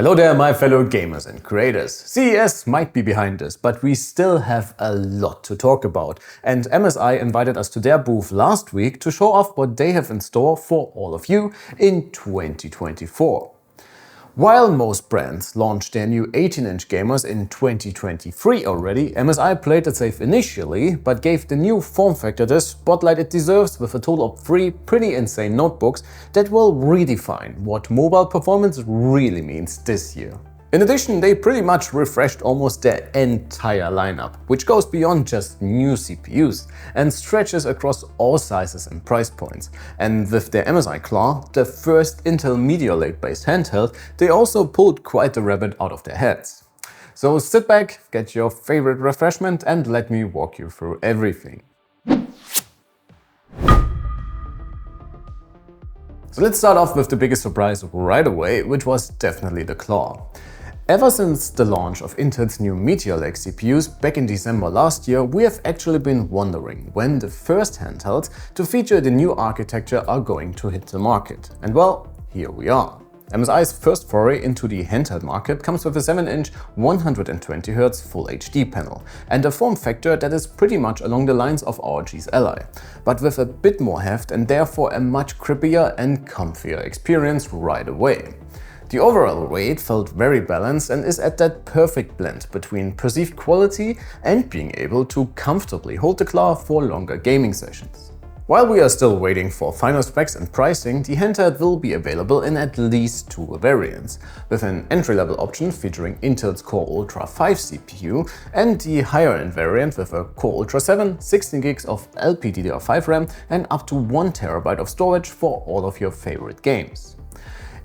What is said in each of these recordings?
Hello there, my fellow gamers and creators. CES might be behind us, but we still have a lot to talk about. And MSI invited us to their booth last week to show off what they have in store for all of you in 2024. While most brands launched their new 18-inch gamers in 2023 already, MSI played it safe initially, but gave the new form factor the spotlight it deserves with a total of 3 pretty insane notebooks that will redefine what mobile performance really means this year. In addition, they pretty much refreshed almost their entire lineup, which goes beyond just new CPUs and stretches across all sizes and price points. And with their MSI Claw, the first Intel MeteorLake-based handheld, they also pulled quite the rabbit out of their heads. So sit back, get your favorite refreshment, and let me walk you through everything. So let's start off with the biggest surprise right away, which was definitely the Claw. Ever since the launch of Intel's new Meteor Lake CPUs back in December last year, we have actually been wondering when the first handhelds to feature the new architecture are going to hit the market. And well, here we are. MSI's first foray into the handheld market comes with a 7-inch 120Hz Full HD panel and a form factor that is pretty much along the lines of ROG's Ally, but with a bit more heft and therefore a much crippier and comfier experience right away. The overall weight felt very balanced and is at that perfect blend between perceived quality and being able to comfortably hold the Claw for longer gaming sessions. While we are still waiting for final specs and pricing, the handheld will be available in at least 2 variants, with an entry-level option featuring Intel's Core Ultra 5 CPU and the higher-end variant with a Core Ultra 7, 16GB of LPDDR5 RAM and up to 1TB of storage for all of your favorite games.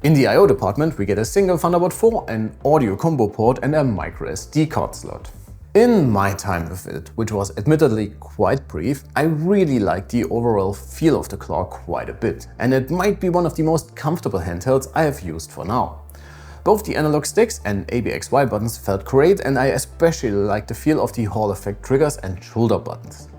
In the I/O department, we get a single Thunderbolt 4, an audio combo port and a microSD card slot. In my time with it, which was admittedly quite brief, I really liked the overall feel of the Claw quite a bit, and it might be one of the most comfortable handhelds I have used for now. Both the analog sticks and ABXY buttons felt great, and I especially liked the feel of the Hall effect triggers and shoulder buttons.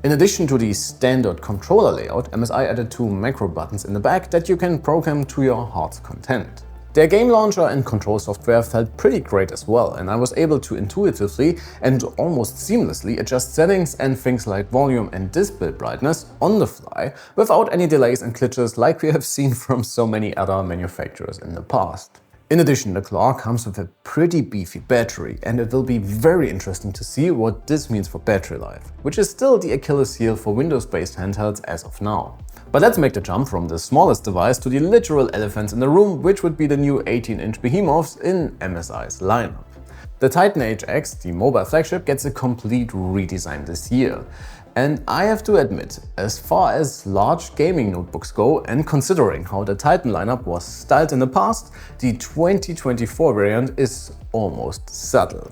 In addition to the standard controller layout, MSI added 2 macro buttons in the back that you can program to your heart's content. Their game launcher and control software felt pretty great as well, and I was able to intuitively and almost seamlessly adjust settings and things like volume and display brightness on the fly without any delays and glitches like we have seen from so many other manufacturers in the past. In addition, the Claw comes with a pretty beefy battery, and it will be very interesting to see what this means for battery life, which is still the Achilles heel for Windows-based handhelds as of now. But let's make the jump from the smallest device to the literal elephants in the room, which would be the new 18-inch behemoths in MSI's lineup. The Titan HX, the mobile flagship, gets a complete redesign this year. And I have to admit, as far as large gaming notebooks go, and considering how the Titan lineup was styled in the past, the 2024 variant is almost subtle.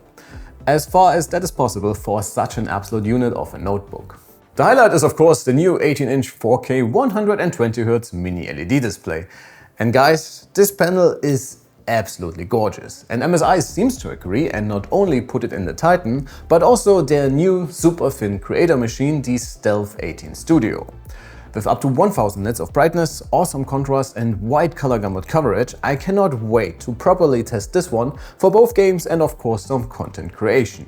As far as that is possible for such an absolute unit of a notebook. The highlight is of course the new 18-inch 4K 120Hz mini LED display. And guys, this panel is absolutely gorgeous, and MSI seems to agree and not only put it in the Titan, but also their new super thin creator machine, the Stealth 18 Studio. With up to 1000 nits of brightness, awesome contrast and wide color gamut coverage, I cannot wait to properly test this one for both games and of course some content creation.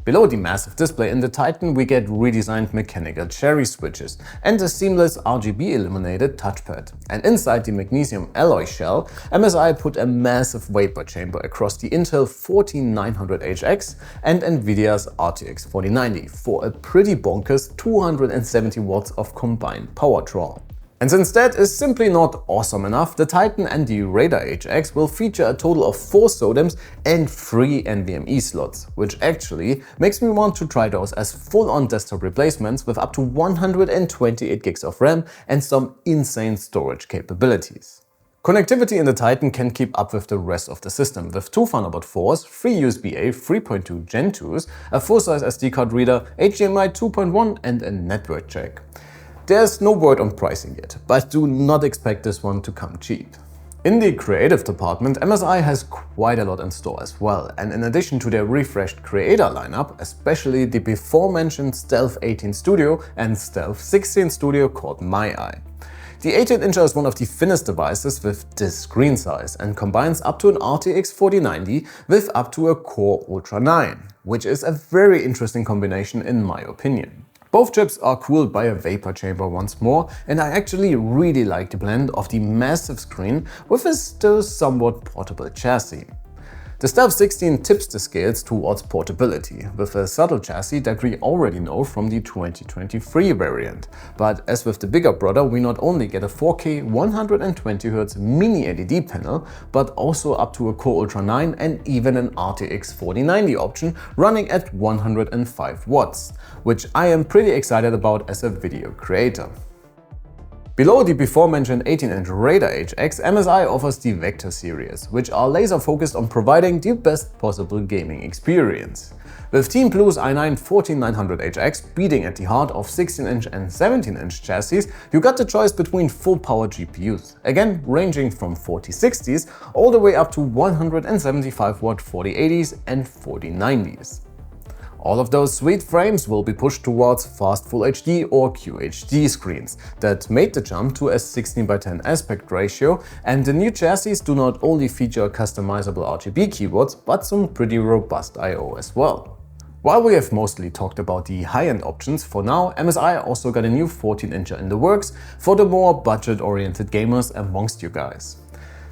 Below the massive display in the Titan, we get redesigned mechanical cherry switches and a seamless RGB illuminated touchpad. And inside the magnesium alloy shell, MSI put a massive vapor chamber across the Intel 14900HX and Nvidia's RTX 4090 for a pretty bonkers 270 watts of combined power draw. And since that is simply not awesome enough, the Titan and the Raider HX will feature a total of 4 SODIMMs and 3 NVMe slots, which actually makes me want to try those as full-on desktop replacements with up to 128GB of RAM and some insane storage capabilities. Connectivity in the Titan can keep up with the rest of the system, with 2 Thunderbolt 4s, 3 USB-A 3.2 Gen 2s, a full-size SD card reader, HDMI 2.1 and a network check. There's no word on pricing yet, but do not expect this one to come cheap. In the creative department, MSI has quite a lot in store as well, and in addition to their refreshed creator lineup, especially the before mentioned Stealth 18 Studio and Stealth 16 Studio caught my eye. The 18-incher is one of the thinnest devices with this screen size and combines up to an RTX 4090 with up to a Core Ultra 9, which is a very interesting combination in my opinion. Both chips are cooled by a vapor chamber once more, and I actually really like the blend of the massive screen with a still somewhat portable chassis. The Stealth 16 tips the scales towards portability, with a subtle chassis that we already know from the 2023 variant. But as with the bigger brother, we not only get a 4K 120Hz mini LED panel, but also up to a Core Ultra 9 and even an RTX 4090 option running at 105 watts, which I am pretty excited about as a video creator. Below the before-mentioned 18-inch Raider HX, MSI offers the Vector series, which are laser-focused on providing the best possible gaming experience. With Team Blue's i9 14900HX beating at the heart of 16-inch and 17-inch chassis, you got the choice between full-power GPUs, again ranging from 4060s all the way up to 175-watt 4080s and 4090s. All of those sweet frames will be pushed towards fast Full HD or QHD screens that made the jump to a 16:10 aspect ratio, and the new chassis do not only feature customizable RGB keyboards, but some pretty robust I/O as well. While we have mostly talked about the high-end options, for now MSI also got a new 14-incher in the works for the more budget-oriented gamers amongst you guys.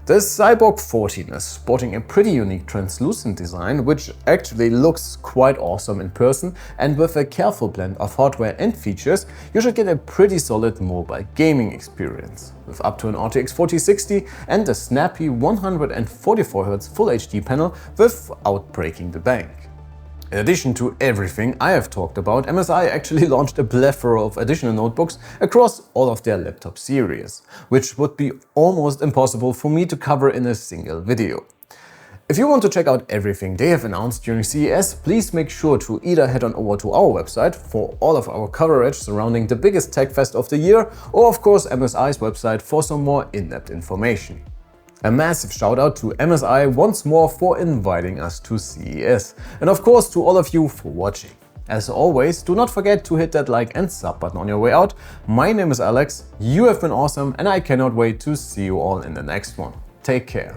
The Cyborg 14 is sporting a pretty unique translucent design, which actually looks quite awesome in person, and with a careful blend of hardware and features, you should get a pretty solid mobile gaming experience, with up to an RTX 4060 and a snappy 144Hz Full HD panel without breaking the bank. In addition to everything I have talked about, MSI actually launched a plethora of additional notebooks across all of their laptop series, which would be almost impossible for me to cover in a single video. If you want to check out everything they have announced during CES, please make sure to either head on over to our website for all of our coverage surrounding the biggest tech fest of the year, or of course MSI's website for some more in-depth information. A massive shout out to MSI once more for inviting us to CES, and of course to all of you for watching. As always, do not forget to hit that like and sub button on your way out. My name is Alex, you have been awesome, and I cannot wait to see you all in the next one. Take care.